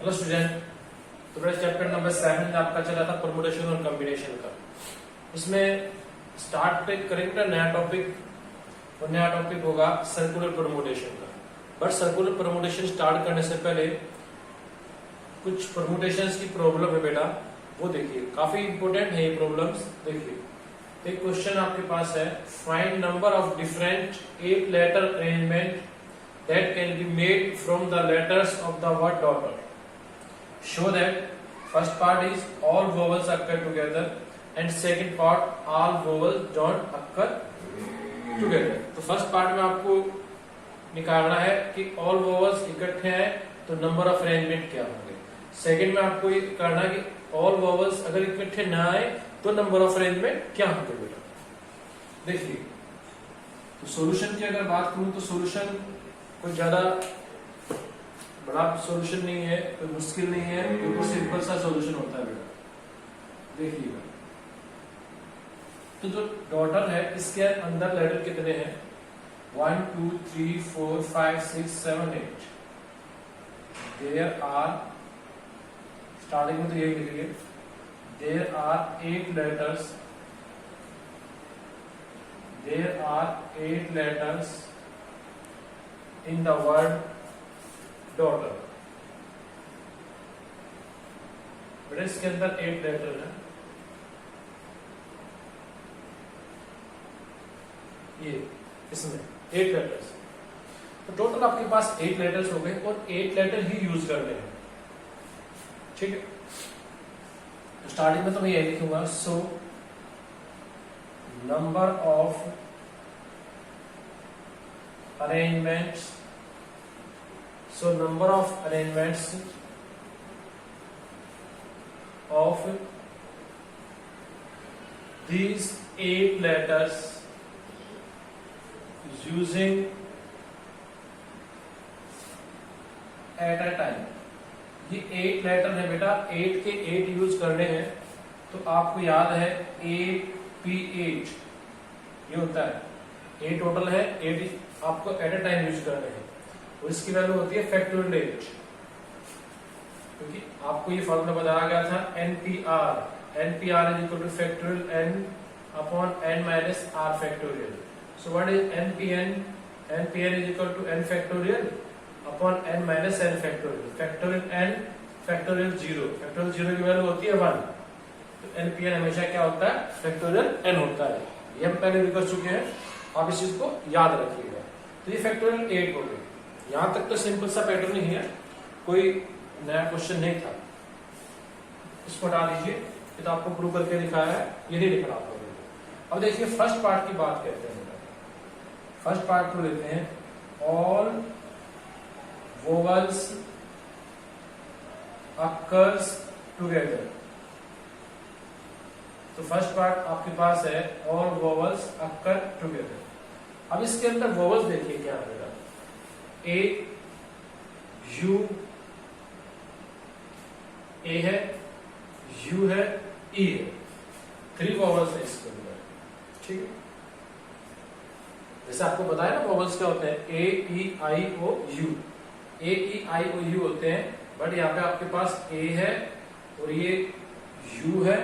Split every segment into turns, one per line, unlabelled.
Hello student, तो मेरा chapter number 7 आपका चला था परमुटेशन और कॉम्बिनेशन का। इसमें स्टार्ट करेंगे नया टॉपिक, और नया टॉपिक होगा सर्कुलर परमुटेशन का। बट सर्कुलर परमुटेशन स्टार्ट करने से पहले कुछ परमुटेशंस की प्रॉब्लम है बेटा, वो देखिए, काफी इंपॉर्टेंट है ये प्रॉब्लम्स। देखिए एक क्वेश्चन आपके पास है, find number of different 8 letter arrangement that can be made from the letters of the word daughter. Show that first part is all vowels occur together and second part all vowels don't occur together. तो first part में आपको निकालना है कि all vowels इकट्ठे हैं तो number of arrangement क्या होंगे। सेकंड में आपको ये करना है कि all vowels अगर इकट्ठे ना आए तो नंबर ऑफ अरेंजमेंट क्या होंगे बेटा। देखिए तो सॉल्यूशन की अगर बात करूं तो सॉल्यूशन कोई ज्यादा बड़ा सॉल्यूशन नहीं है, कोई मुश्किल नहीं है, बिल्कुल सिंपल सा सॉल्यूशन होता है बेटा। देखिएगा तो जो डॉटर है इसके अंदर लेटर कितने हैं, 1 2 3 4 5 6 7 8। देयर आर, स्टार्टिंग में तो यही लिखिए, there are 8 letters, there are 8 letters in the word daughter। बेटा इसके अंदर 8 लेटर है, ये इसमें 8 लेटर्स। तो टोटल आपके पास 8 लेटर्स हो गए और 8 लेटर ही यूज करने हैं, ठीक है। तो स्टार्टिंग में तो मैं यही लिखूंगा, so number of arrangements, so number of arrangements of these 8 letters using at a time। ये 8 लेटर है बेटा, 8 के 8 यूज करने हैं। तो आपको याद है 8P8 ये होता है, 8 टोटल है, 8 आपको एट अ टाइम यूज करने हैं और इसकी वैल्यू होती है फैक्टोरियल 8, क्योंकि आपको ये फॉर्मूला बताया गया था NPR। NPR is equal to factorial n upon n minus r factorial. So what is NPN? NPN is equal to n factorial upon n minus n factorial. Factorial n factorial 0, factorial 0 की value होती है 1। तो NPN हमेशा क्या होता है, factorial n होता है। ये हम पहले भी कर चुके हैं, आप इस चीज को याद रखिएगा। तो ये फैक्टोरियल 8 हो गए। यहां तक तो सिंपल सा पैटर्न ही है, कोई नया क्वेश्चन नहीं था। इसको हटा दीजिए, ये तो आपको प्रूव करके दिखाया है, ये नहीं लिखना आपको। अब देखिए फर्स्ट पार्ट की बात करते हैं। फर्स्ट पार्ट को लेते हैं, ऑल वोवल्स अकर्स टुगेदर। तो फर्स्ट पार्ट आपके पास है ऑल वोवल्स अकर टुगेदर। अब इसके अंदर वोवल्स देखिए क्या है, ए यू, ए है, यू है, ई है, 3 वोवल्स है इसके अंदर, ठीक है। जैसे आपको बताया ना वोवल्स क्या होते हैं, ए ई आई ओ you. A E I O you होते हैं, बट यहाँ पे आपके पास ए है और ये यू है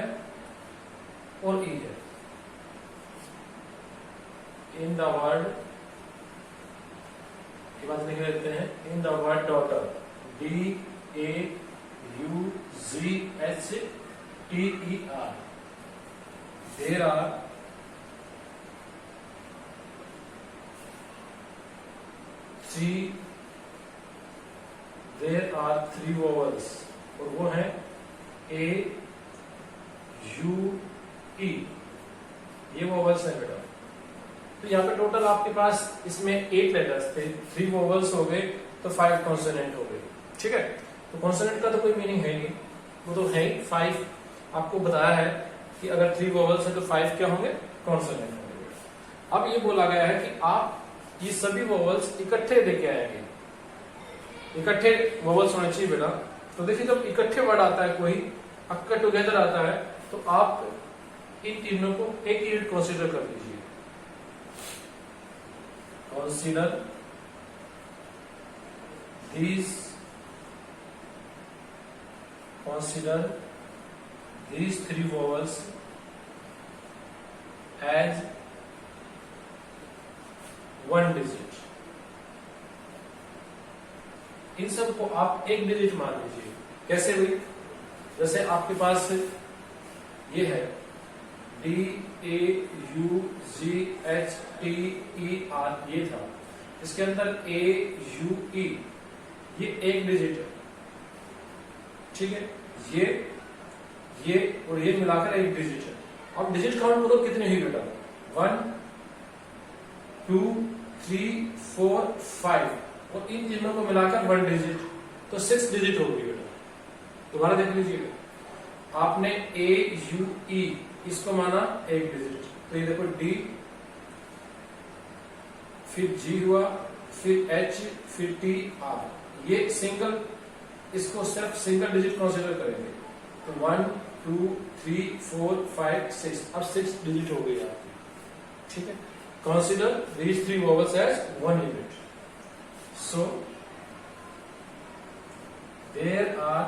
और ई है। इन द वर्ड की बात लिख लेते हैं, in the word daughter, DAUGHTER, there are 3 vowels और वो है A U E, ये वोवल्स है बेटा। तो यहाँ पे टोटल आपके पास इसमें 8 लेटर्स थे, 3 वोवल्स हो गए तो 5 कॉन्सोनेंट हो गए, ठीक है। तो कॉन्सोनेंट का तो कोई मीनिंग है नहीं, वो तो है ही 5। आपको बताया है कि अगर 3 वोवल्स है तो 5 क्या होंगे, कॉन्सोनेंट होंगे। अब ये बोला गया है कि आप ये सभी वोवल्स इकट्ठे लेके आएंगे, इकट्ठे वोवल्स होने चाहिए बेटा। तो देखिए जब इकट्ठे वर्ड आता है, कोई अक्कर टुगेदर आता है, तो आप इन तीनों को एक यूनिट कंसीडर कर लीजिए। consider these consider these three vowels as one digit। इन सब को आप एक डिजिट मान लीजिए। कैसे हुई? जैसे आपके पास ये है DAUGHTER, ये था, इसके अंदर AUE, ये एक डिजिट है, ठीक है, ये और ये मिलाकर एक डिजिट है। अब डिजिट काउंट करो कितने ही बेटा, 1 2 3 4 5, और इन तीनों को मिलाकर 1 डिजिट, तो 6 डिजिट होगी बेटा। दोबारा देख लीजिएगा, आपने AUE इसको माना एक डिजिट, तो ये देखो D, फिर G हुआ, फिर H, फिर T, R, ये सिंगल, इसको सिर्फ सिंगल डिजिट कंसीडर करेंगे। तो 1 2 3 4 5 6, अब 6 डिजिट हो गई आपकी, ठीक है। Consider these three vowels as one unit, so there are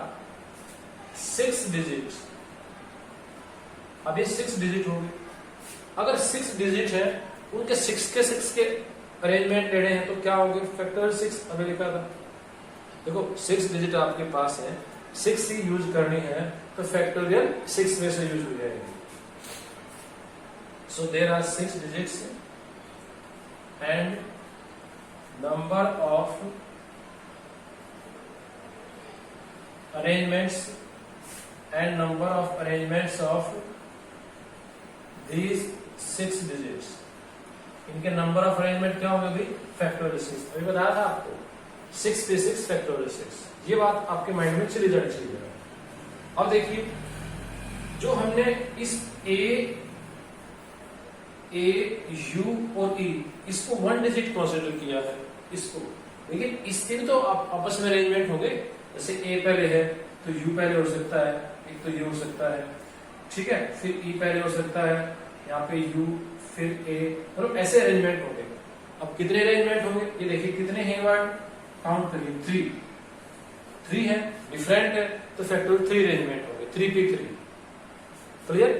6 digits। अब ये 6 डिजिट होंगे। अगर 6 डिजिट है, उनके 6 के अरेंजमेंट लेने हैं तो क्या होंगे? फैक्टोरियल 6 अभी लिखा था, देखो 6 डिजिट आपके पास है, 6 ही यूज करनी है, तो फैक्टोरियल 6 में से यूज हो जाएगी। So there are 6 digits and number of arrangements of these 6 digits। इनके नंबर ऑफ अरेंजमेंट क्या होंगे भाई? फैक्टोरियल 6। अभी बताया था आपको 6 पे 6 फैक्टोरियल 6, ये बात आपके माइंड में चली जानी चाहिए। अब देखिए, जो हमने इस A, U और E, इसको 1 डिजिट कंसीडर किया है, इसको देखिए, इसके भी तो आपस में अरेंजमेंट होंगे। जैसे A पहले है तो U पहले हो सकता है, एक तो ये हो सकता है, ठीक है, फिर E पहले हो सकता है, यहाँ पे U, फिर A, मतलब ऐसे अरेंजमेंट होंगे। अब कितने अरेंजमेंट होंगे ये देखिए, कितने हैं वर्ड, काउंट करिए, 3 है, डिफरेंट है, तो फैक्टोरियल 3 अरेंजमेंट होंगे, 3p3। क्लियर?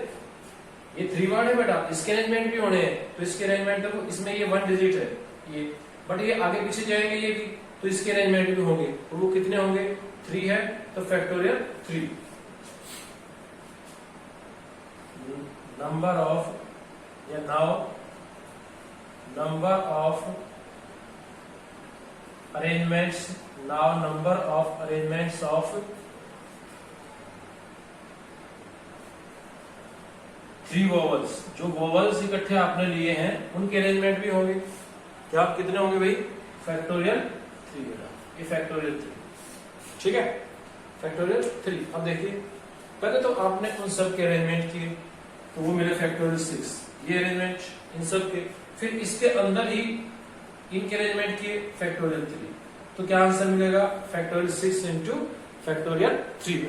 ये 3 वर्ड है बेटा, इसके अरेंजमेंट भी होने हैं, तो इसके अरेंजमेंट देखो, इसमें ये 1 डिजिट है ये, बट ये आगे पीछे जाएंगे ये भी, तो इसके अरेंजमेंट भी होंगे, तो वो कितने होंगे? 3 है, तो फैक्टोरियल 3। नंबर ऑफ या now number of arrangements, of 3 vowels. जो वोवल्स इकट्ठे आपने लिए हैं उनके अरेंजमेंट भी होंगे। क्या आप कितने होंगे भाई? फैक्टोरियल 3 बेटा, ये फैक्टोरियल 3, ठीक है, फैक्टोरियल 3। अब देखिए, पहले तो आपने उन सब के अरेंजमेंट किए, तो वो मिले फैक्टोरियल 6, ये अरेंजमेंट इन सब के, फिर इसके अंदर ही इनके अरेंजमेंट किए, फैक्टोरियल 3। तो क्या आंसर मिलेगा? Factorial 6 into factorial 3,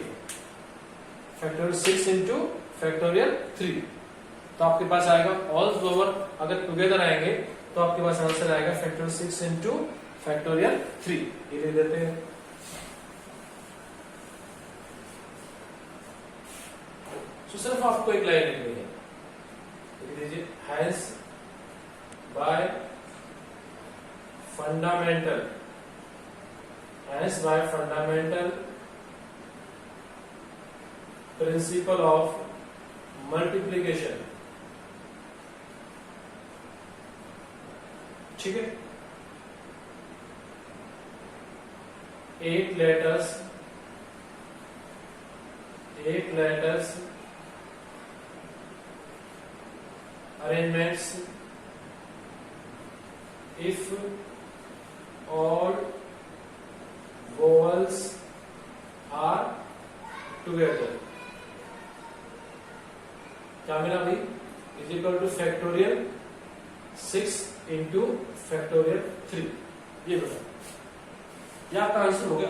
factorial 6 into factorial 3। तो आपके पास आएगा ऑल ओवर, अगर टुगेदर आएंगे तो आपके पास आंसर आएगा फैक्टोरियल 6 इंटू फैक्टोरियल 3। ये ले लेते हैं। तो सिर्फ आपको एक लाइन लिखनी है, लिख दीजिए, hence by fundamental principle of multiplication, ठीक है, 8 letters arrangements if all vowels are together। क्या मिला भाई? Is equal to factorial 6 into factorial 3। ये बता, ये आपका आंसर हो गया।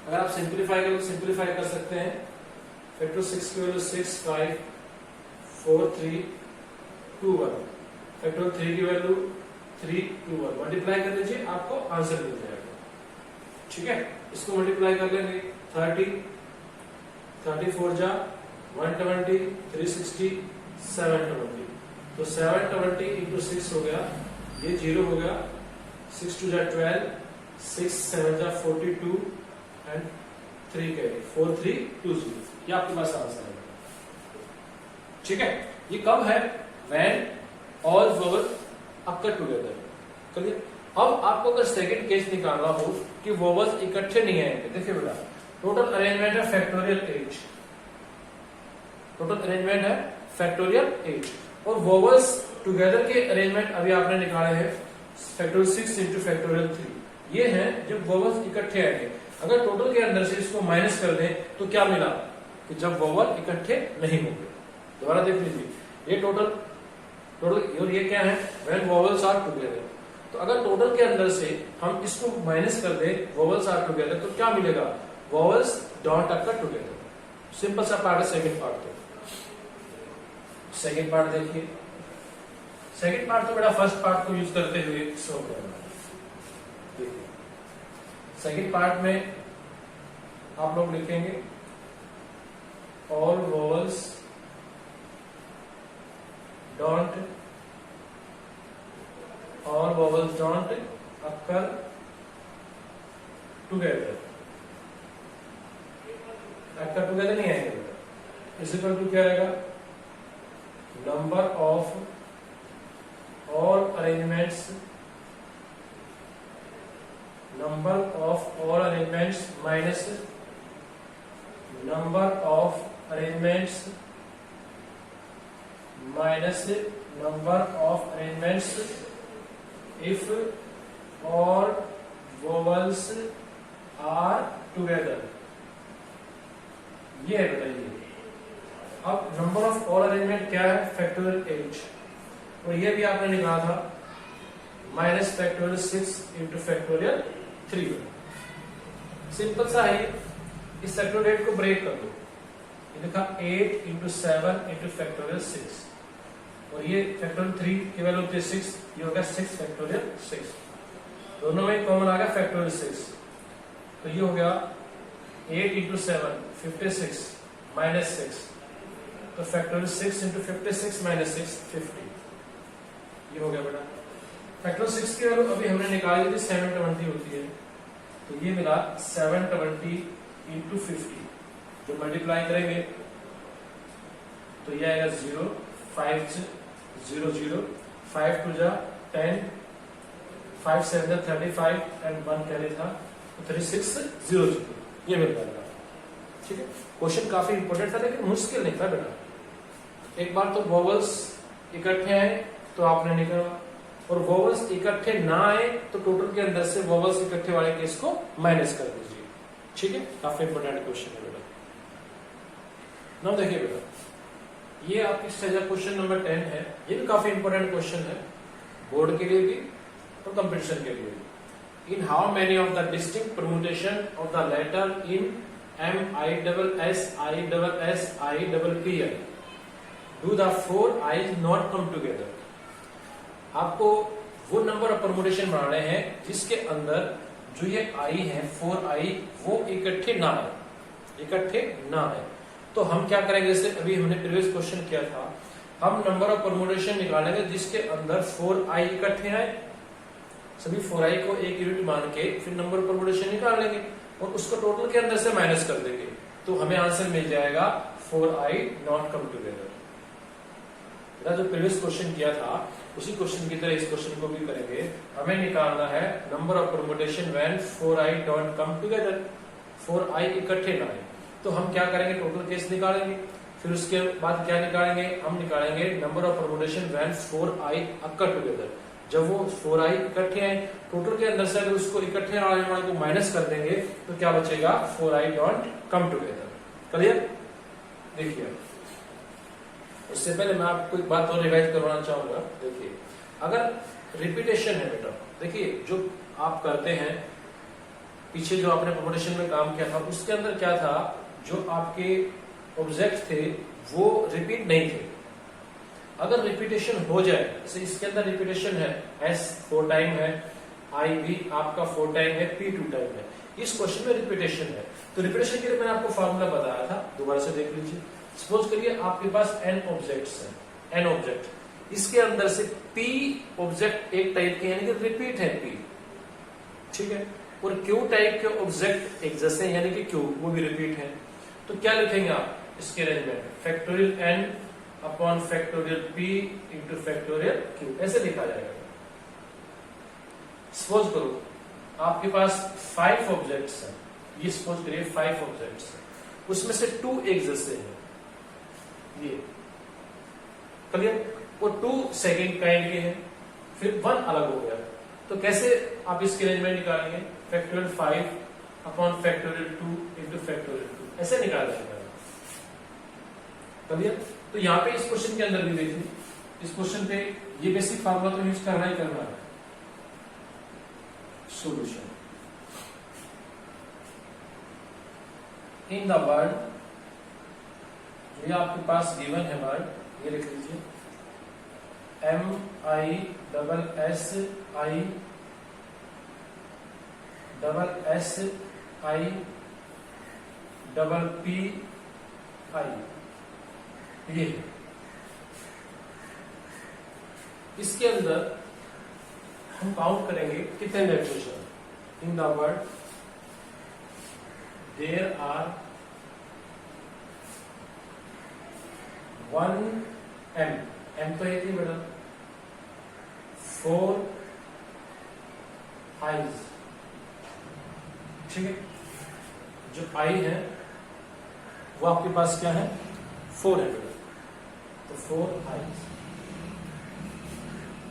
अगर आप सिंप्लीफाई करो, सिंप्लीफाई कर सकते हैं। फैक्टर 6 की वैल्यू 6 5 4 3 2 1, फैक्टर 3 की वैल्यू 3 2 1, मल्टीप्लाई कर लीजिए, आपको आंसर मिल जाएगा, ठीक है। इसको मल्टीप्लाई कर लेंगे, 30 34 जा 120, 360, 720, तो 720 इंटू 6 हो गया, ये 0 हो गया, 6 2 जा 12, 6 7 जा 42 एंड 3 कैरी 4320, ये आपके पास आंसर है। ठीक है, ये कब है? When all vowel occur together. चलिए, अब आपको अगर सेकंड केस निकालना हो कि वोवल्स इकट्ठे नहीं आएंगे, देखिए बेटा, टोटल अरेंजमेंट है फैक्टोरियल 8, टोटल अरेंजमेंट है फैक्टोरियल 8, और वोवल्स टुगेदर के अरेंजमेंट अभी आपने निकाले हैं फैक्टोरियल 6 इंटू फैक्टोरियल 3, ये है जब वोवल्स इकट्ठे आएंगे। अगर टोटल के अंदर से इसको माइनस कर दें तो क्या मिला कि जब वोवल इकट्ठे नहीं होंगे। दोबारा देख लीजिए, ये टोटल और ये क्या है? When vowels are together. तो अगर टोटल के अंदर से हम इसको माइनस कर दें वोवल्स आर टुगेदर तो क्या मिलेगा? Vowels don't occur together. Simple सा पार्ट है सेकंड पार्ट। तो सेकंड पार्ट देखिए, सेकंड पार्ट तो बेटा फर्स्ट पार्ट को यूज करते हुए सो करना। देखिए सेकंड पार्ट में आप लोग लिखेंगे all vowels don't occur together. Occur together नहीं आएंगे बेटा। इज इक्वल टू क्या रहेगा? Number of all arrangements minus number of arrangements if all vowels are together। ये है बताइए। अब नंबर ऑफ ऑल अरेंजमेंट क्या है? फैक्टोरियल 8, और ये भी आपने निकाला था minus factorial 6 into factorial 3। Simple सा है, इस फैक्टोरियल को ब्रेक कर दो। ये लिखा 8 इंटू 7 इंटू फैक्टोरियल 6, और ये फैक्टोरियल 3 की वैल्यू होती है 6, ये हो गया 6 फैक्टोरियल 6। दोनों में कॉमन आ गया फैक्टोरियल 6, तो ये हो गया 8 इंटू 7 56 माइनस 6, तो फैक्टोरियल 6 इंटू 56 माइनस 6 50, ये हो गया बेटा। फैक्टोरियल 6 की वैल्यू अभी हमने निकाली थी 720 होती है, तो ये मिला 720 इंटू 50, जो मल्टीप्लाई करेंगे तो ये आएगा 0 5 0 0 5 2 जा 10 5 7 जा 35 एंड 1 कैरी था तो 36 0 0, ये मिल जाएगा। ठीक है, क्वेश्चन काफी इंपॉर्टेंट था लेकिन मुश्किल नहीं था बेटा। एक बार तो वोवल्स इकट्ठे आए तो आपने निकाला, और वोवल्स इकट्ठे ना आए तो टोटल के अंदर से वोवल्स इकट्ठे वाले केस को माइनस कर दीजिए। ठीक है, काफी इंपॉर्टेंट क्वेश्चन है बेटा। नाउ देखिए बेटा, ये आपकी स्टेज क्वेश्चन नंबर 10 है। ये भी काफी इंपॉर्टेंट क्वेश्चन है, बोर्ड के लिए भी और कंपटीशन के लिए भी। In how many of the distinct permutation of the letter in MISSISSIPPI do the 4 i's not come together। आपको वो नंबर ऑफ परम्यूटेशन बनाने हैं जिसके अंदर जो ये आई है 4i वो इकट्ठे ना है। तो हम क्या करेंगे, जैसे अभी हमने प्रीवियस क्वेश्चन किया था, हम नंबर ऑफ परम्यूटेशन निकालेंगे जिसके अंदर 4i इकट्ठे आए, सभी 4i को एक यूनिट मान के फिर नंबर ऑफ परम्यूटेशन निकाल लेंगे और उसको टोटल के अंदर से माइनस कर देंगे, तो हमें आंसर मिल जाएगा 4i नॉट कम टुगेदर। जो प्रीवियस क्वेश्चन किया था उसी क्वेश्चन की तरह इस क्वेश्चन को भी करेंगे। हमें निकालना है number of permutation when 4i don't come together, 4i इकट्ठे ना आए। तो हम क्या करेंगे, टोटल केस निकालेंगे, फिर उसके बाद क्या निकालेंगे, हम निकालेंगे number of permutation when 4i occur together. जब वो 4i इकट्ठे आए, टोटल के अंदर से अगर उसको इकट्ठे आने वाले को माइनस कर देंगे तो क्या बचेगा, 4i don't come together. Clear? देखिए, उससे पहले मैं आपको एक बात और रिवाइज करवाना चाहूंगा। देखिए, अगर रिपीटेशन है बेटा, देखिए जो आप करते हैं, पीछे जो आपने परम्यूटेशन में काम किया था उसके अंदर क्या था, जो आपके ऑब्जेक्ट थे वो रिपीट नहीं थे। अगर रिपीटेशन हो जाए, जैसे इसके अंदर रिपीटेशन है, S 4 टाइम है, I भी आपका 4 टाइम है, P 2 टाइम है, इस क्वेश्चन में रिपीटेशन है, तो रिपीटेशन के लिए मैंने आपको फॉर्मूला बताया था, दोबारा से देख लीजिए। सपोज करिए आपके पास n ऑब्जेक्ट्स हैं, n ऑब्जेक्ट, इसके अंदर से p ऑब्जेक्ट एक टाइप के यानी कि रिपीट है p, ठीक है, और q टाइप के ऑब्जेक्ट एक जैसे यानी कि q वो भी रिपीट है। तो क्या लिखेंगे आप इसके arrangement, factorial n upon factorial p into factorial q, ऐसे लिखा जाएगा। सपोज करो आपके पास 5 ऑब्जेक्ट्स हैं, ये सपोज करिए 5 ऑब्जेक्ट्स हैं, उसमें से 2 एक जैसे हैं, ये क्लियर, वो 2 सेकंड काइंड के हैं, फिर 1 अलग हो गया। तो कैसे आप इसके अरेंजमेंट निकालेंगे, factorial 5 upon factorial 2 into factorial 2, ऐसे निकाल जाएगा। क्लियर। तो यहाँ पे इस क्वेश्चन के अंदर भी देखिए, इस क्वेश्चन पे ये बेसिक फार्मूला तो यूज करना ही करना है। सॉल्यूशन इन द वर्ड, ये आपके पास गिवन है वर्ड, ये लिख लीजिए MISSIPPI, ये इसके अंदर हम काउंट करेंगे कितने लेटर्स हैं। In the word there are 1 M तो एक ही बेटा, 4 आईज, ठीक है, जो आई है वो आपके पास क्या है 4 है बेटा, तो 4 आईज,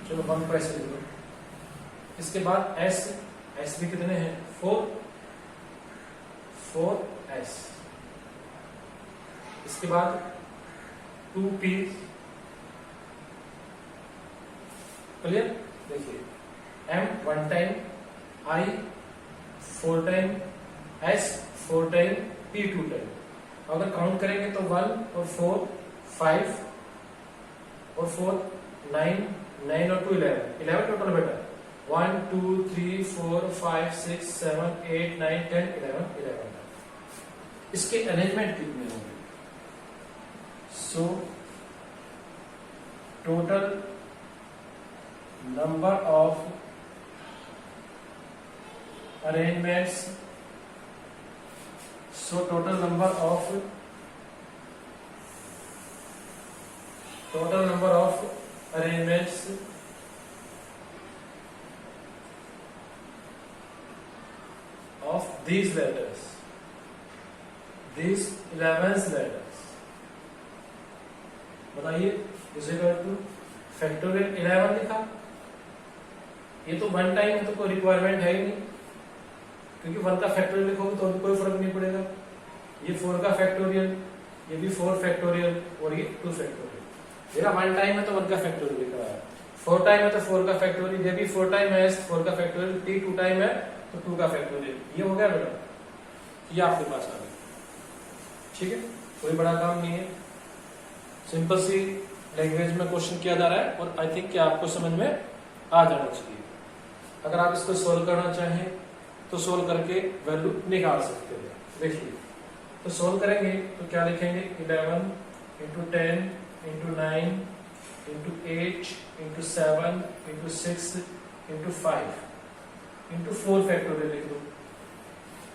चलो 1 को ऐसे लिख लो। इसके बाद S भी कितने हैं 4S, इसके बाद 2P, क्लियर। देखिए M 1 time, I 4 time, S 4 time, P 2 time. अगर काउंट करेंगे तो 1 और 4 5 और 4 9 9 और 2 11 टोटल बेटा, 1 2 3 4 5 6 7 8 9 10 11। इसके अरेंजमेंट कितने होंगे, so total number of arrangements, so total number of arrangements of these letters, these 11 letters, बताइए। इज इक्वल टू फैक्टोरियल 11 लिखा, ये तो 1 टाइम है तो कोई रिक्वायरमेंट है ही नहीं, क्योंकि 1 का फैक्टोरियल लिखोगे तो कोई फर्क नहीं पड़ेगा। ये 4 का फैक्टोरियल, ये भी 4 फैक्टोरियल और ये 2 फैक्टोरियल। मेरा 1 टाइम है तो 1 का फैक्टोरियल लिख रहा है, 4 टाइम है तो 4 का फैक्टोरियल, ये भी 4 टाइम है 4 का फैक्टोरियल, T 2 टाइम है तो 2 का फैक्टोरियल। ये हो गया बेटा, ये आपके पास आ गया, ठीक है, कोई बड़ा काम नहीं है, सिंपल सी लैंग्वेज में क्वेश्चन किया जा रहा है और आई थिंक कि आपको समझ में आ जाना चाहिए। अगर आप इसको सोल्व करना चाहें तो सोल्व करके वैल्यू निकाल सकते हैं। देखिए तो सोल्व करेंगे तो क्या लिखेंगे, 11 into 10 into 9 into 8 into 7 into 6 into 5 into 4 factorial लिख दो।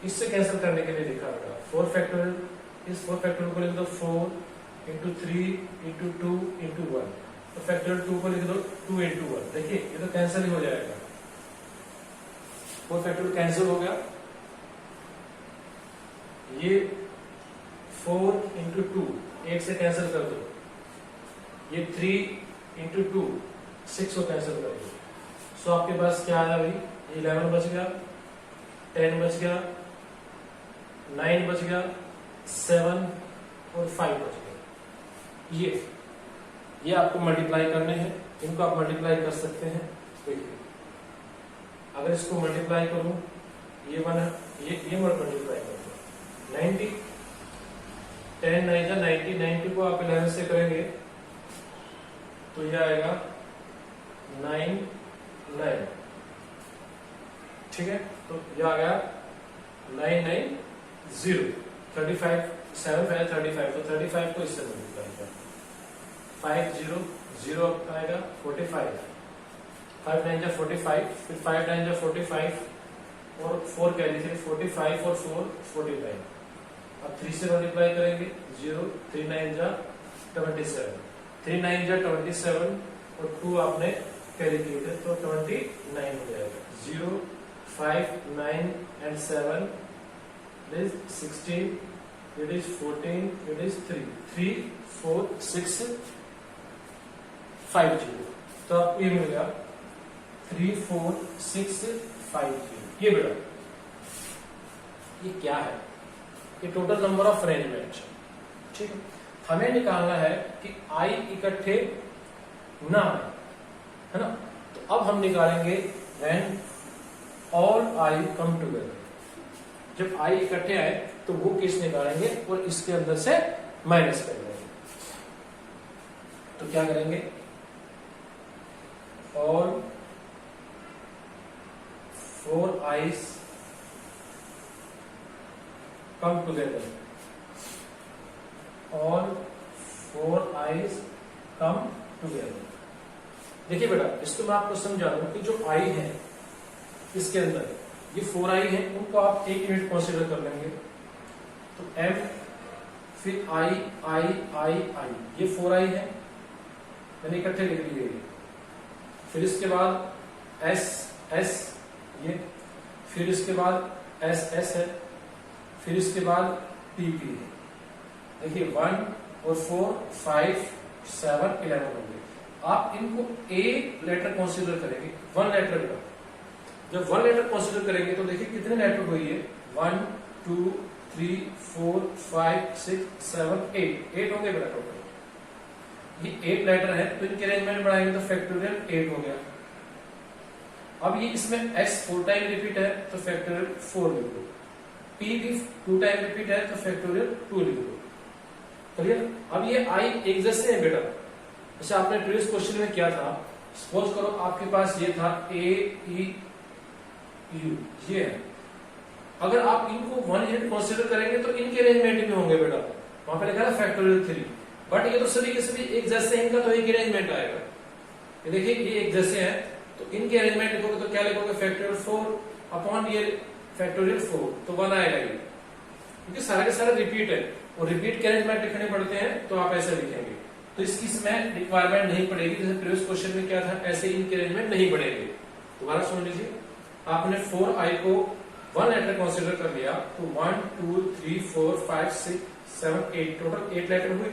इससे कैंसिल करने के लिए लिखा होगा 4 फैक्टोरियल, इस 4 फैक्टोरियल को लिख दो 4 इंटू 3 इंटू 2 इंटू 1, तो फैक्टोरियल 2 को लिख दो 2 इंटू 1। देखिए ये तो कैंसिल ही हो जाएगा, 4 फैक्टोरियल कैंसिल हो गया, ये 4 इंटू 2 1 से कैंसिल कर दो, ये 3 इंटू 2 6 को कैंसिल कर दो, सो आपके पास क्या आया भाई, 11 बच गया, 10 बच गया, 9 बच गया, 7 और 5 बच गया। ये आपको मल्टीप्लाई करने हैं, इनको आप मल्टीप्लाई कर सकते हैं। देखिए अगर इसको मल्टीप्लाई करूं, ये बना, ये मल्टीप्लाई कर दो 90, 10 9 जा 90, 90 को आप 11 से करेंगे तो ये आएगा 9 9, ठीक है, तो ये आ गया 9 9 0, 35 7 5 35, तो 35 को इससे मल्टीप्लाई कर 5 0 0 आएगा 45, 5 9 जा 45, फिर 5 9 जा 45 और 4 कैरी थे 45 और 4 45। अब 3 से मल्टीप्लाई करेंगे 0 3 9 जा 27, 3 9 जा 27 और 2 आपने कैरी किए थे तो 29 हो जाएगा। 0 5 9 and 7 it is 16, it is 14, it is 3 3 4 6 5 0। तो आपको ये मिल गया 3 4 6 5 0। ये बेटा ये क्या है? ये टोटल नंबर ऑफ अरेंजमेंट, ठीक है। हमें निकालना है कि आई इकट्ठे ना आए, है ना। तो अब हम निकालेंगे when all I come together. जब आई इकट्ठे आए तो वो केस निकालेंगे और इसके अंदर से माइनस कर देंगे। तो क्या करेंगे? All 4 eyes come together, all 4 eyes come together. देखिए बेटा, इसको मैं आपको समझा दूं कि जो आई है इसके अंदर ये 4 आई है, उनको आप एक यूनिट कंसीडर कर लेंगे। तो m फिर आई आई आई आई, ये 4 आई है, मैंने इकट्ठे लिख लिए। फिर इसके बाद एस एस ये, फिर इसके बाद एस एस है, फिर इसके बाद पी पी है। देखिए 1 और 4 5 7 11 होंगे। आप इनको एक लेटर कंसीडर करेंगे, 1 लेटर का। जब 1 लेटर कंसीडर करेंगे तो देखिए कितने लेटर हुई है, 1 2 3 4 5 6 7 8 होंगे बेटा टोटल। ये 8 लेटर है तो इनके अरेंजमेंट बढ़ाएंगे तो फैक्टोरियल 8 हो गया। अब ये इसमें s 4 टाइम रिपीट है तो फैक्टोरियल 4 लिख दो, p भी 2 टाइम रिपीट है तो फैक्टोरियल 2 लिख दो। क्लियर? अब ये i एक जैसे है बेटा। जैसे आपने प्रीवियस क्वेश्चन में क्या था, सपोज करो आपके पास ये था a e u, ये है। अगर आप इनको 1 यूनिट कंसीडर करेंगे तो इनके अरेंजमेंट में होंगे बेटा। वहां पे लिखा था फैक्टोरियल 3, बट ये तो सभी के सभी एक जैसे हैं, इनका तो एक अरेंजमेंट आएगा। ये देखिए ये एक जैसे हैं तो इनके अरेंजमेंट लिखोगे तो क्या लिखोगे, फैक्टोरियल 4 अपॉन ये फैक्टोरियल 4, तो 1 आएगा ये, क्योंकि सारे के सारे रिपीट है और रिपीट के अरेंजमेंट लिखने पड़ते हैं तो आप ऐसे लिखेंगे। तो इसकी इसमें रिक्वायरमेंट नहीं पड़ेगी। जैसे प्रीवियस क्वेश्चन में क्या था, ऐसे इनके अरेंजमेंट नहीं पड़ेंगे। दोबारा सुन लीजिए, आपने 4 आई को 1 लेटर कंसीडर कर लिया तो 1 2 3 4 5 6 7 8 टोटल 8 लेटर हुए,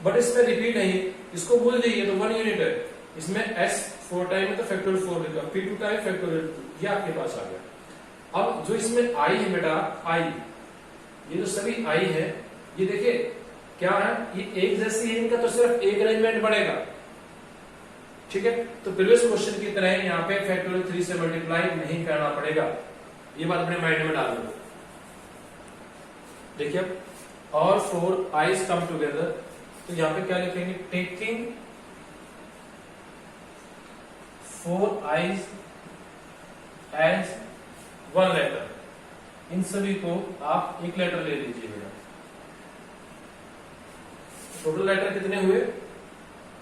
बट इसमें रिपीट नहीं, इसको भूल जाइए तो 1 यूनिट है। इसमें s 4 टाइम है तो फैक्टोरियल 4 लिखा, p 2 टाइम फैक्टोरियल 2, ये आपके पास आ गया। अब जो इसमें i है बेटा, i, ये जो सभी i है, ये देखिए क्या है, ये एक जैसी है, इनका तो सिर्फ एक अरेंजमेंट बढ़ेगा। ठीक है, तो प्रीवियस क्वेश्चन की तरह यहाँ पे फैक्टोरियल 3 से मल्टीप्लाई नहीं करना पड़ेगा, ये बात अपने माइंड में डाल दो। देखिए और 4 आईज कम टुगेदर, तो यहाँ पे क्या लिखेंगे, टेकिंग 4 आईज एज 1 लेटर। इन सभी को आप एक लेटर ले लीजिएगा। टोटल लेटर कितने हुए,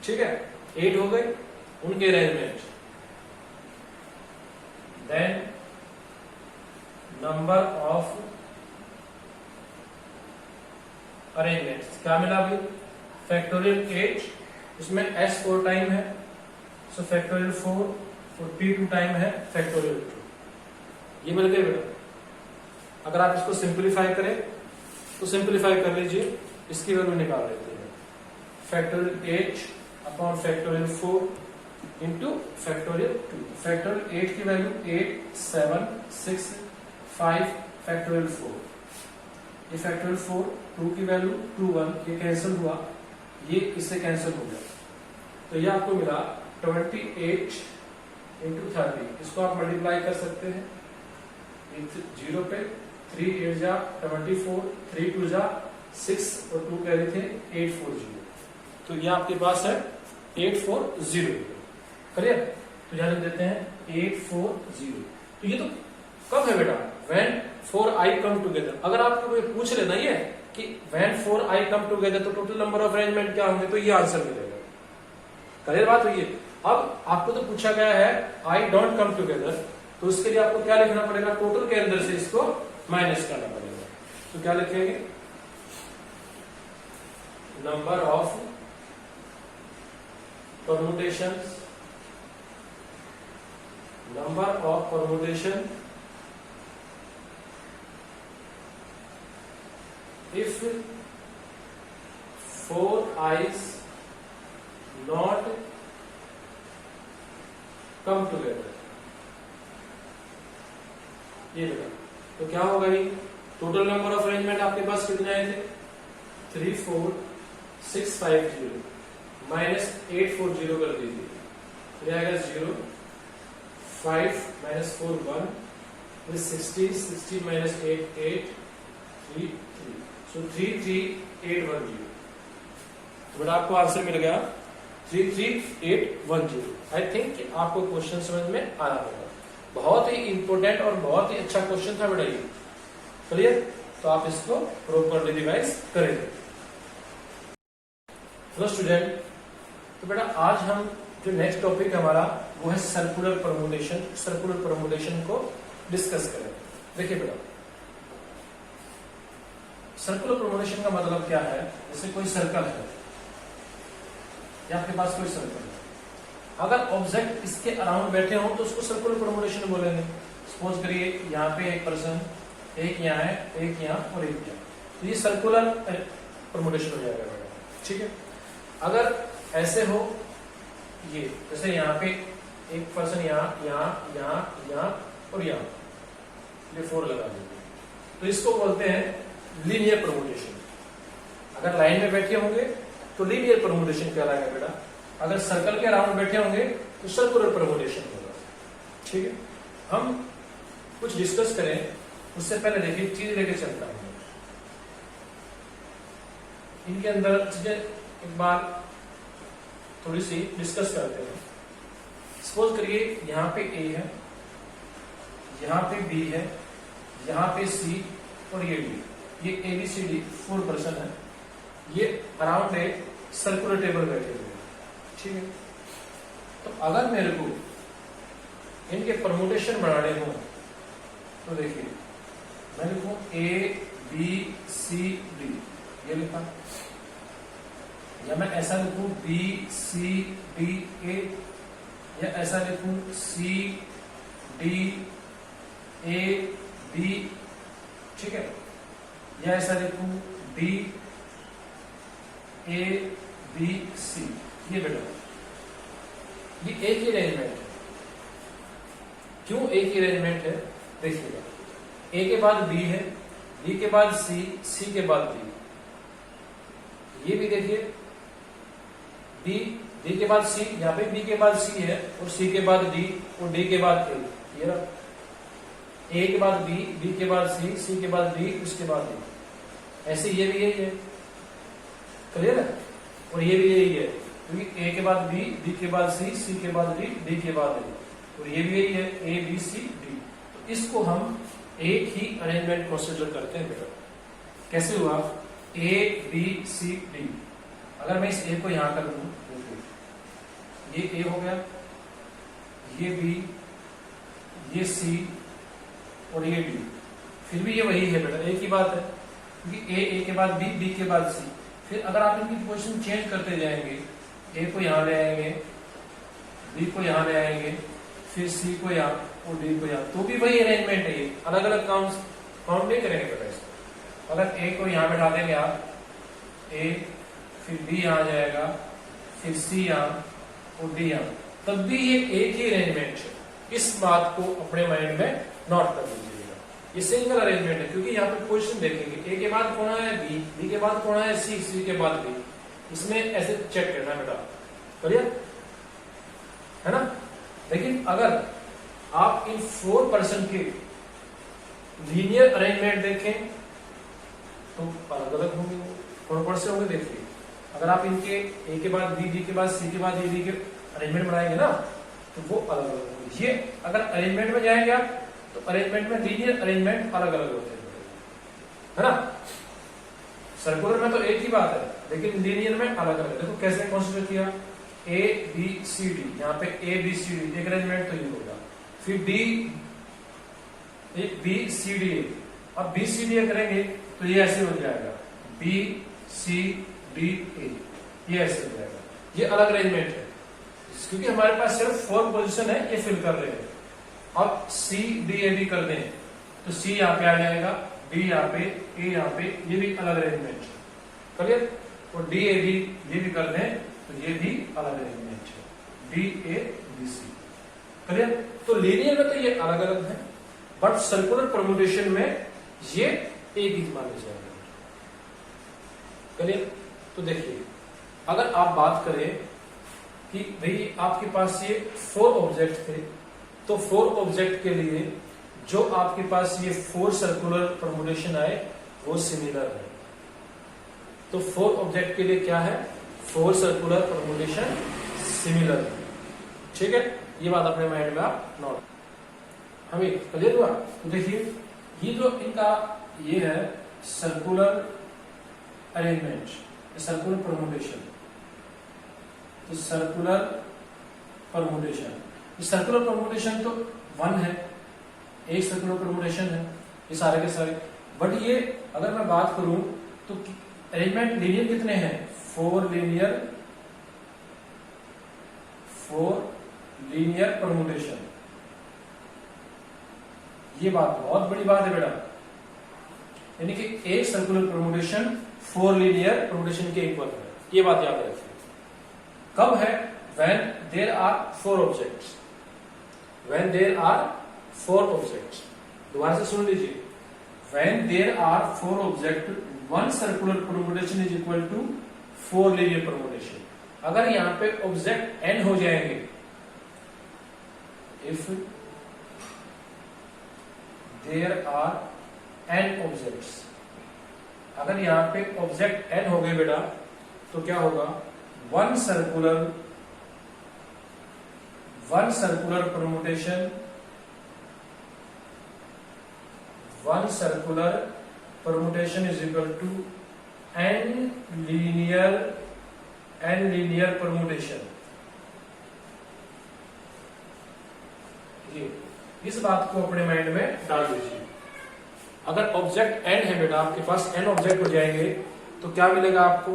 ठीक है 8 हो गए, उनके arrangement. Then number of arrangements क्या मिला अभी, फैक्टोरियल 8, इसमें s 4 टाइम है सो फैक्टोरियल 4 और p 2 टाइम है फैक्टोरियल 2। ये मिल गए बेटा। अगर आप इसको सिंप्लीफाई करें तो सिंप्लीफाई कर लीजिए, इसकी वैल्यू निकाल लेते हैं, factorial 8 upon factorial 4 into factorial 2। Factorial 8 की वैल्यू 8 7 6 5 फैक्टोरियल 4, ये फैक्टोरियल 4, 2 की वैल्यू 2 1, ये कैंसिल हुआ, ये इससे कैंसिल हो गया, तो ये आपको मिला 28 इंटू 30। इसको आप मल्टीप्लाई कर सकते हैं 0 पे, 3 8 जा 24, 3 2 जा 6 और 2 कह रहे थे 840, तो ये आपके पास है 840। क्लियर? तो यहां लिख देते हैं 840। तो ये तो कब है बेटा, व्हेन 4 I come together, अगर आपको कोई पूछ लेना ये कि when 4 I come together तो टोटल नंबर ऑफ अरेंजमेंट क्या होंगे, तो ये आंसर मिलेगा। क्लियर बात हुई है। अब आपको तो पूछा गया है I don't come together, तो उसके लिए आपको क्या लिखना पड़ेगा, टोटल के अंदर से इसको माइनस करना पड़ेगा। तो क्या लिखेंगे, number of permutations, number of permutation if 4 I's not come together, ये बेटा तो क्या होगा, ये टोटल नंबर ऑफ अरेंजमेंट आपके पास कितने आए थे, 3 4 6 5 0 माइनस 8 4 0 कर दीजिए, फिर आएगा 0 5 माइनस 4 1 फिर 60 60 माइनस 8 8 3 3, सो 3 3 8 1 0। तो बेटा आपको आंसर मिल गया 3 3 8 1 0। आई थिंक आपको क्वेश्चन समझ में आया होगा। बहुत ही इंपॉर्टेंट और बहुत ही अच्छा क्वेश्चन था बेटा ये। क्लियर, तो आप इसको प्रॉपरली रिवाइज करेंगे। हेलो स्टूडेंट, तो बेटा आज हम जो नेक्स्ट टॉपिक हमारा वो है सर्कुलर परमुटेशन। सर्कुलर परमुटेशन को डिस्कस करेंगे। देखिए बेटा, सर्कुलर परमुटेशन का मतलब क्या है, जैसे कोई सर्कल है या आपके पास कोई सर्कल है, अगर ऑब्जेक्ट इसके अराउंड बैठे हो तो उसको सर्कुलर परमुटेशन बोलेंगे। सपोज करिए यहाँ पे एक पर्सन, एक यहाँ है, एक यहाँ और एक यहाँ, तो ये सर्कुलर परमुटेशन हो जाएगा बेटा, ठीक है। अगर ऐसे हो, ये जैसे यहाँ पे एक पर्सन यहाँ यहाँ यहाँ यहाँ और यहाँ, ये 4 लगा दीजिए, तो इसको बोलते हैं लीनियर परमुटेशन। अगर लाइन में बैठे होंगे तो लीनियर परमुटेशन कहलाएगा बेटा। अगर सर्कल के अराउंड बैठे होंगे तो सर्कुलर परमुटेशन होगा, ठीक है। हम कुछ डिस्कस करें उससे पहले देखिए चीज लेके चलता हूं, इनके अंदर चीजें एक बार थोड़ी सी डिस्कस करते हैं। सपोज करिए यहाँ पे ए है, यहाँ पे बी है, यहाँ पे सी और ये डी, ये ABCD 4 पर्सन है, ये अराउंड एक सर्कुलर टेबल बैठे हुए, ठीक है। तो अगर मेरे को इनके परमुटेशन बनाने हो तो देखिए मैं लिखूं ABCD, ये लिखा, या मैं ऐसा लिखूं BCDA, या ऐसा लिखूं CDAB, ठीक है, या ऐसा लिखूं DABC। ये बेटा ये एक ही अरेंजमेंट है। क्यों एक ही अरेंजमेंट है, देखिएगा, ए के बाद बी है, बी के बाद सी, सी के बाद डी, ये भी देखिए बी, डी के बाद सी, यहाँ पे बी के बाद सी है और सी के बाद डी और डी के बाद ए, ये रहा, ए के बाद बी, बी के बाद सी, सी के बाद डी, उसके बाद डी। ऐसे ये भी यही है, क्लियर है, और ये भी यही है, क्योंकि ए के बाद बी, बी के बाद सी, सी के बाद डी, डी के बाद ए, और ये भी यही है, ए बी सी डी। तो इसको हम एक ही अरेंजमेंट कंसीडर करते हैं बेटा। कैसे हुआ, ए बी सी डी, अगर मैं इस ए को यहां कर दूं, ये ए हो गया, ये बी, ये सी और ये डी, फिर भी ये वही है बेटा, एक ही बात है, क्योंकि ए के बाद बी, बी के बाद सी। फिर अगर आप इनकी पोजीशन चेंज करते जाएंगे, ए को यहां ले आएंगे, बी को यहां ले आएंगे, फिर सी को यहां और डी को यहां, तो भी वही अरेंजमेंट है, ये अलग अलग काउंट नहीं करेंगे बेटा इसको। अगर ए को यहां बैठा देंगे आप, ए, फिर बी यहां जाएगा, फिर सी यहां और डी यहां, तब भी ये एक ही अरेंजमेंट है। इस बात को अपने माइंड में नोट कर लीजिएगा, ये सिंगल अरेंजमेंट है, क्योंकि यहाँ पे पोजीशन देखेंगे, ए के बाद कौन है बी, बी के बाद कौन है सी, सी के बाद डी, इसमें ऐसे चेक करना बेटा, क्लियर है ना। लेकिन अगर आप इन 4 पर्सन के लीनियर अरेंजमेंट देखें तो अलग अलग होंगे, कौन से होंगे देखिए। अगर आप इनके ए के बाद बी, बी के बाद सी के बाद ए, डी के अरेंजमेंट बनाएंगे ना, तो वो अलग अलग होंगे। ये अगर अरेंजमेंट में जाएंगे आप, तो अरेंजमेंट में लीनियर अरेंजमेंट अलग अलग होते हैं, है ना। सर्कुलर में तो एक ही बात है, लेकिन लीनियर में अलग अलग। देखो कैसे कंसीडर किया, ए बी सी डी, यहाँ पे ए बी सी डी एक अरेंजमेंट तो ये होगा, फिर डी बी सी डी, अब बी सी डी करेंगे तो ये ऐसे हो जाएगा बी सी डी ए, ये ऐसे हो जाएगा, ये अलग अरेंजमेंट है, क्योंकि हमारे पास सिर्फ 4 पोजीशन है, ये फिल कर रहे हैं। अब सी डी ए बी कर दें तो सी यहाँ पे आ जाएगा, डी यहाँ पे, ए यहाँ पे, ये भी अलग अरेंजमेंट है, क्लियर। और डी ए बी ये भी कर दें तो ये भी अलग अरेंजमेंट है, D A B C, clear. तो लीनियर में तो ये अलग अलग है, बट सर्कुलर परम्यूटेशन में ये एक ही माने जाएगा, क्लियर। तो देखिए अगर आप बात करें कि भाई आपके पास ये 4 ऑब्जेक्ट थे, तो 4 ऑब्जेक्ट के लिए जो आपके पास ये 4 सर्कुलर परम्यूटेशन आए वो सिमिलर है। तो 4 ऑब्जेक्ट के लिए क्या है, 4 सर्कुलर परम्यूटेशन सिमिलर है, ठीक है। ये बात अपने माइंड में आप नोट, हमें क्लियर हुआ। तो देखिए ये जो इनका ये है सर्कुलर अरेंजमेंट, सर्कुलर परम्यूटेशन, तो सर्कुलर परम्यूटेशन, सर्कुलर परम्यूटेशन तो 1 है, एक सर्कुलर परम्यूटेशन है ये सारे के सारे। बट ये अगर मैं बात करूं तो अरेंजमेंट लीनियर कितने हैं, 4 लीनियर परम्यूटेशन। ये बात बहुत बड़ी बात है बेटा, यानी कि एक सर्कुलर परम्यूटेशन 4 लीनियर परम्यूटेशन के इक्वल है, ये बात याद रखिए। कब है, when there are 4 objects, when there are 4 objects, दोबारा से सुन लीजिए, when there are 4 objects, 1 circular permutation is equal to 4 linear permutation। अगर यहां पे ऑब्जेक्ट n हो जाएंगे, if there are n objects, अगर यहां पे ऑब्जेक्ट n हो गए बेटा तो क्या होगा, 1 circular permutation, 1 circular permutation is equal to n linear permutation. इस बात को अपने माइंड में डाल दीजिए। अगर ऑब्जेक्ट n है बेटा, आपके पास n ऑब्जेक्ट हो जाएंगे तो क्या मिलेगा आपको,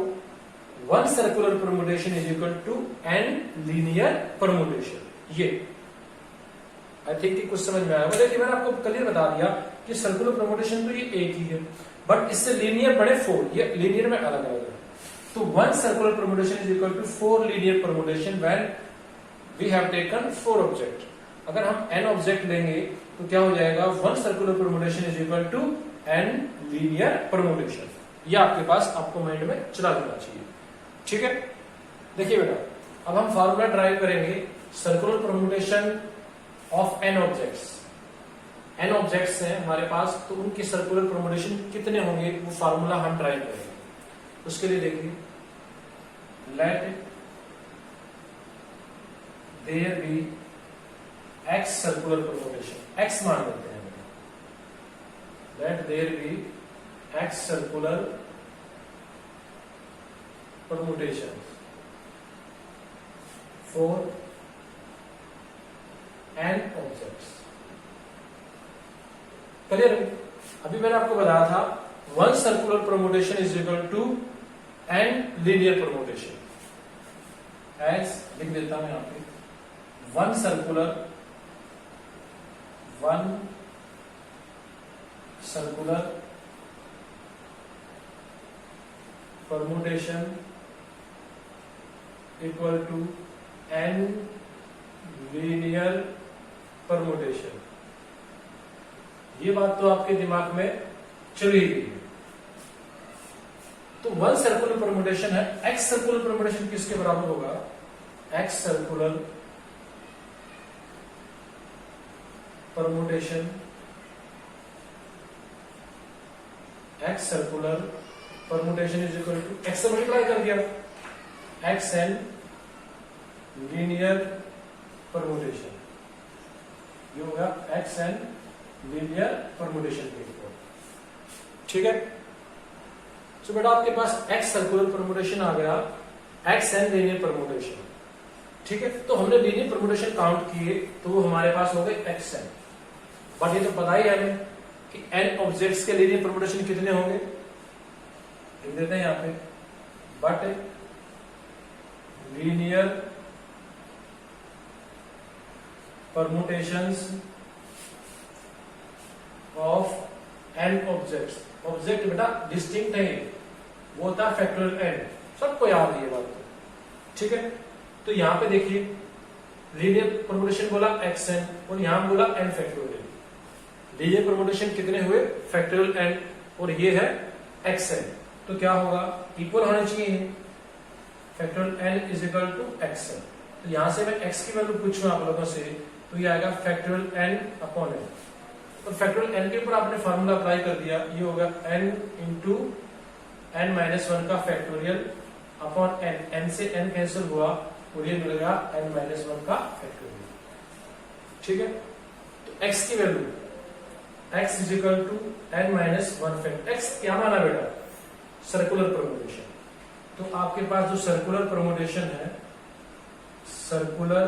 1 circular permutation is equal to n linear permutation. ये आई थिंक कुछ समझ में आया। देखिए मैंने आपको क्लियर बता दिया कि सर्कुलर परम्यूटेशन तो ये एक ही है, बट इससे लीनियर बड़े 4, ये लीनियर में अलग अलग है। तो 1 circular permutation is equal to 4 linear permutation when we have taken 4 object. अगर हम n ऑब्जेक्ट लेंगे तो क्या हो जाएगा, 1 circular permutation is equal to n linear permutation. ये आपके पास आपको माइंड में चला देना चाहिए, ठीक है। देखिए बेटा अब हम फार्मूला ड्राइव करेंगे circular permutation of n objects. n objects हैं हमारे पास, तो उनके सर्कुलर परम्यूटेशन कितने होंगे वो फार्मूला हम ड्राइव करेंगे। उसके लिए देखिए, let there be x circular permutation, x मान लेते हैं, let there be x circular permutation for n objects. Clear? अभी मैंने आपको बताया था 1 circular permutation is equal to n linear permutation. As लिख देता हूं यहां पे, 1 circular permutation equal to n linear permutation. ये बात तो आपके दिमाग में चली गई। तो 1 सर्कुलर परम्यूटेशन है, x सर्कुलर परम्यूटेशन किसके बराबर होगा, x circular permutation, x circular permutation is equal to x से मल्टीप्लाई कर दिया, xn लीनियर परम्यूटेशन, ये होगा xn लीनियर परमुटेशन की रिपोर्ट। ठीक है, तो बेटा आपके पास एक्स सर्कुलर परमुटेशन आ गया, एक्स एन लीनियर परमुटेशन। ठीक है, तो हमने लीनियर परमुटेशन काउंट किए तो वो हमारे पास हो गए एक्स एन। बट ये तो पता ही है हमें कि एन ऑब्जेक्ट्स के लीनियर परमुटेशन कितने होंगे, लिख देते हैं यहां पे, but linear permutations of n objects. Object बेटा डिस्टिंक्ट है, वो होता है फैक्टोरियल एन, सबको याद है ये बात तो। ठीक है, तो यहां पे देखिए लीनियर परमुटेशन बोला एक्स एन और यहां बोला एन फैक्टोरियल। लीनियर परमुटेशन कितने हुए, फैक्टोरियल एन, और ये है एक्स एन, तो क्या होगा, इक्वल होना चाहिए, factorial n is equal to x n. तो यहां से मैं एक्स की वैल्यू पूछूं आप लोगों से तो ये आएगा फैक्टोरियल एन अपॉन एन, और फैक्टोरियल एन के ऊपर आपने फार्मूला अप्लाई कर दिया, ये होगा n into n minus one का फैक्टोरियल अपॉन एन, एन से एन कैंसिल हुआ और ये मिलेगा एन माइनस वन का फैक्टोरियल। ठीक है, तो एक्स की value x is equal to n minus one factor. X क्या माना बेटा, सर्कुलर परमुटेशन। तो आपके पास जो सर्कुलर परमुटेशन है, सर्कुलर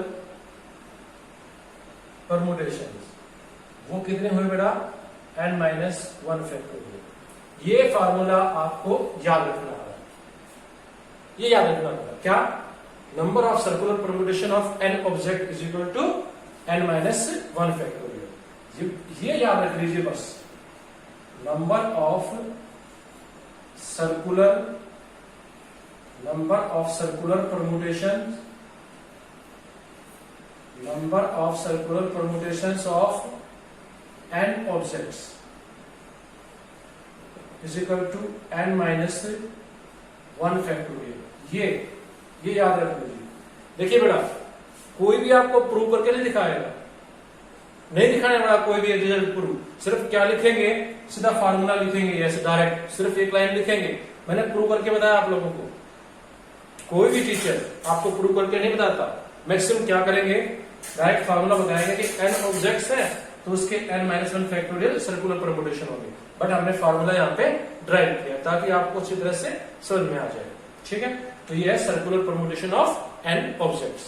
परमुटेशन वो कितने हुए बेटा, एन माइनस वन फैक्टोरियल। ये फार्मूला आपको याद रखना है, ये याद रखना होगा, क्या, number of circular permutation of n object is equal to n minus one factorial. ये याद रख लीजिए बस, number of circular permutation, number of circular permutations of n objects is equal to n minus 1 factorial। ये याद रख लीजिए। देखिए बेटा कोई भी आपको प्रूव करके नहीं दिखाएगा, नहीं दिखाने वाला कोई भी रिजल्ट प्रूव, सिर्फ क्या लिखेंगे, सीधा फार्मूला लिखेंगे, ऐसे डायरेक्ट सिर्फ एक लाइन लिखेंगे। मैंने प्रूव करके बताया आप लोगों को, कोई भी टीचर आपको प्रूव करके नहीं बताता, मैक्सिमम क्या करेंगे, डायरेक्ट फार्मूला बताएंगे कि एन ऑब्जेक्ट्स है तो उसके n minus one factorial circular permutation होंगे। बट हमने फार्मूला यहाँ पे ड्राइव किया ताकि आपको अच्छी तरह से समझ में आ जाए। ठीक है, तो ये है circular permutation of n objects.